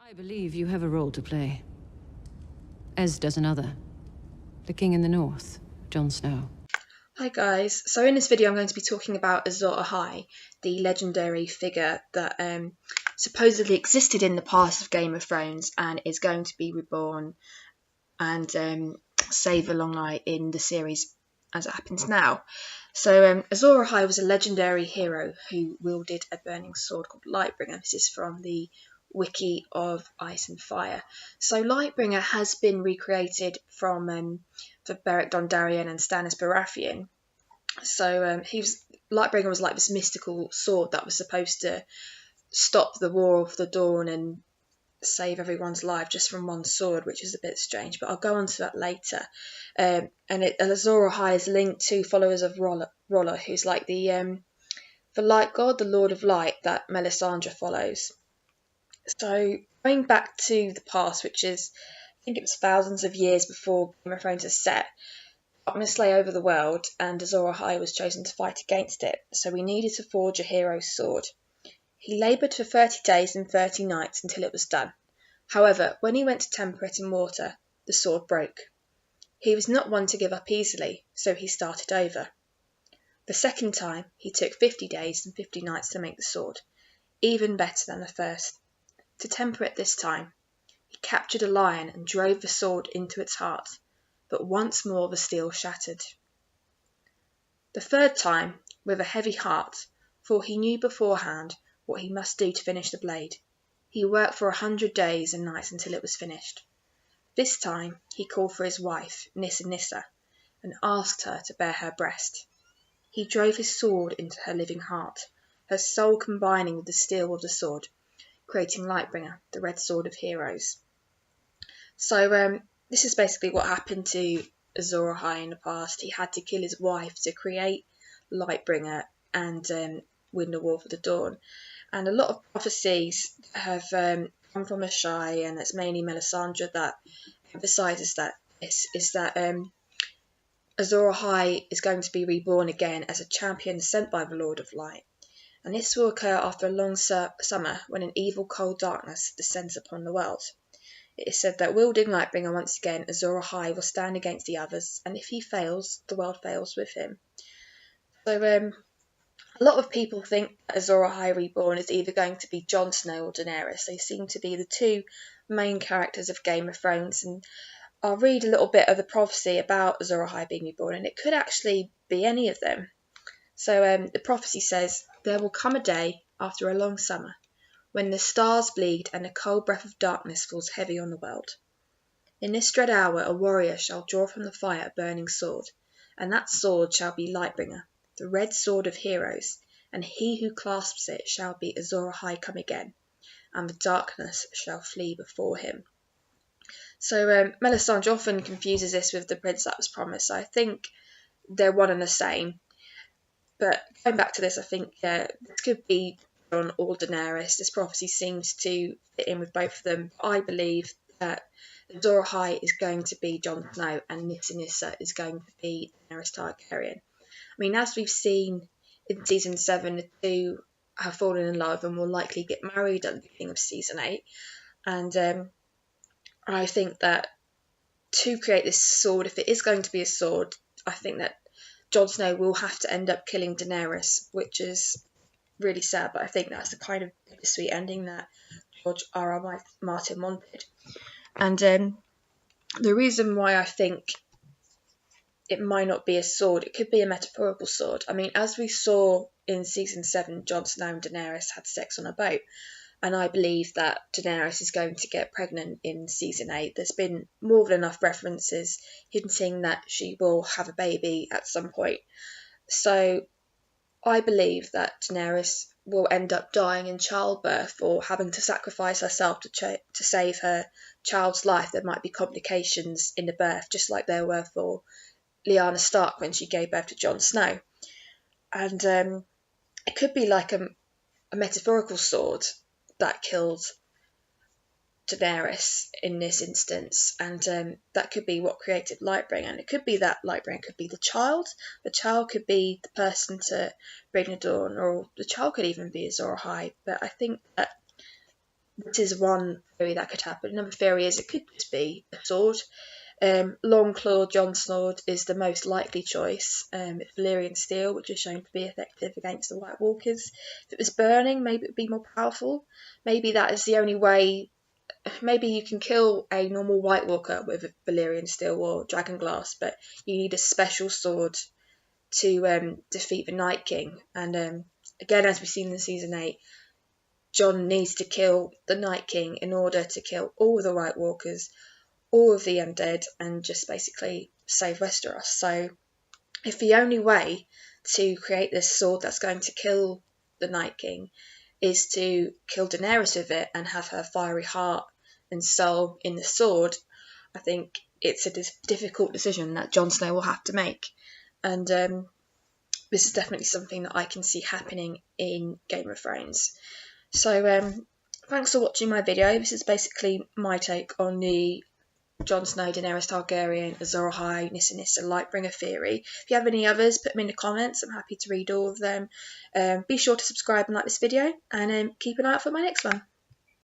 I believe you have a role to play, as does another. The King in the North, Jon Snow. Hi guys, so in this video I'm going to be talking about Azor Ahai, the legendary figure that supposedly existed in the past of Game of Thrones and is going to be reborn and save a long night in the series as it happens now. So Azor Ahai was a legendary hero who wielded a burning sword called Lightbringer. This is from the wiki of Ice and Fire. So Lightbringer has been recreated from for Beric Dondarrion and Stannis Baratheon. So Lightbringer was like this mystical sword that was supposed to stop the War of the Dawn and save everyone's life just from one sword, which is a bit strange, but I'll go on to that later. Azor Ahai is linked to followers of Rolla, who's like the light god, the Lord of Light that Melisandre follows. So going back to the past, which is, I think it was thousands of years before Game of Thrones is set, darkness lay over the world and Azor Ahai was chosen to fight against it, so we needed to forge a hero's sword. He laboured for 30 days and 30 nights until it was done. However, when he went to temper it in water, the sword broke. He was not one to give up easily, so he started over. The second time, he took 50 days and 50 nights to make the sword, even better than the first. To temper it this time, he captured a lion and drove the sword into its heart, but once more the steel shattered. The third time, with a heavy heart, for he knew beforehand what he must do to finish the blade, he worked for 100 days and nights until it was finished. This time he called for his wife, Nissa Nissa, and asked her to bare her breast. He drove his sword into her living heart, her soul combining with the steel of the sword, creating Lightbringer, the red sword of heroes. So this is basically what happened to Azor Ahai in the past. He had to kill his wife to create Lightbringer and win the War for the Dawn. And a lot of prophecies have come from Ashai, and it's mainly Melisandre that emphasises that Azor Ahai is going to be reborn again as a champion sent by the Lord of Light. And this will occur after a long summer when an evil cold darkness descends upon the world. It is said that wielding Lightbringer once again, Azor Ahai will stand against the others, and if he fails, the world fails with him. So a lot of people think that Azor Ahai Reborn is either going to be Jon Snow or Daenerys. They seem to be the two main characters of Game of Thrones, and I'll read a little bit of the prophecy about Azor Ahai being reborn, and it could actually be any of them. So the prophecy says, "There will come a day after a long summer, when the stars bleed and a cold breath of darkness falls heavy on the world. In this dread hour a warrior shall draw from the fire a burning sword, and that sword shall be Lightbringer, the red sword of heroes, and he who clasps it shall be Azor Ahai come again, and the darkness shall flee before him." So Melisandre often confuses this with the prince that was promised. I think they're one and the same. But going back to this, I think this could be Jon or Daenerys. This prophecy seems to fit in with both of them. I believe that Azor Ahai is going to be Jon Snow and Nissa Nissa is going to be Daenerys Targaryen. I mean, as we've seen in Season 7, the two have fallen in love and will likely get married at the beginning of Season 8. And I think that to create this sword, if it is going to be a sword, I think that Jon Snow will have to end up killing Daenerys, which is really sad, but I think that's the kind of bittersweet ending that George R.R. Martin wanted. And the reason why I think it might not be a sword, it could be a metaphorical sword. I mean, as we saw in Season 7, Jon Snow and Daenerys had sex on a boat, and I believe that Daenerys is going to get pregnant in Season 8. There's been more than enough references hinting that she will have a baby at some point. So I believe that Daenerys will end up dying in childbirth or having to sacrifice herself to save her child's life. There might be complications in the birth, just like there were for Lyanna Stark when she gave birth to Jon Snow. And it could be like a metaphorical sword that killed Daenerys in this instance, and that could be what created Lightbringer. And it could be that Lightbringer could be the child could be the person to bring the dawn, or the child could even be Azor Ahai. But I think that this is one theory that could happen. Another theory is it could just be a sword. Long-clawed Jon sword is the most likely choice. It's Valyrian steel, which is shown to be effective against the White Walkers. If it was burning, maybe it would be more powerful. Maybe that is the only way. Maybe you can kill a normal White Walker with Valyrian steel or dragon glass, but you need a special sword to defeat the Night King. And again, as we've seen in season 8, Jon needs to kill the Night King in order to kill all of the White Walkers, all of the undead, and just basically save Westeros. So if the only way to create this sword that's going to kill the Night King is to kill Daenerys with it and have her fiery heart and soul in the sword, I think it's a difficult decision that Jon Snow will have to make. And this is definitely something that I can see happening in Game of Thrones. So thanks for watching my video. This is basically my take on the Jon Snow, Daenerys Targaryen, Azor Ahai, Nissa Nissa Lightbringer theory. If you have any others, put them in the comments. I'm happy to read all of them. Be sure to subscribe and like this video, and keep an eye out for my next one.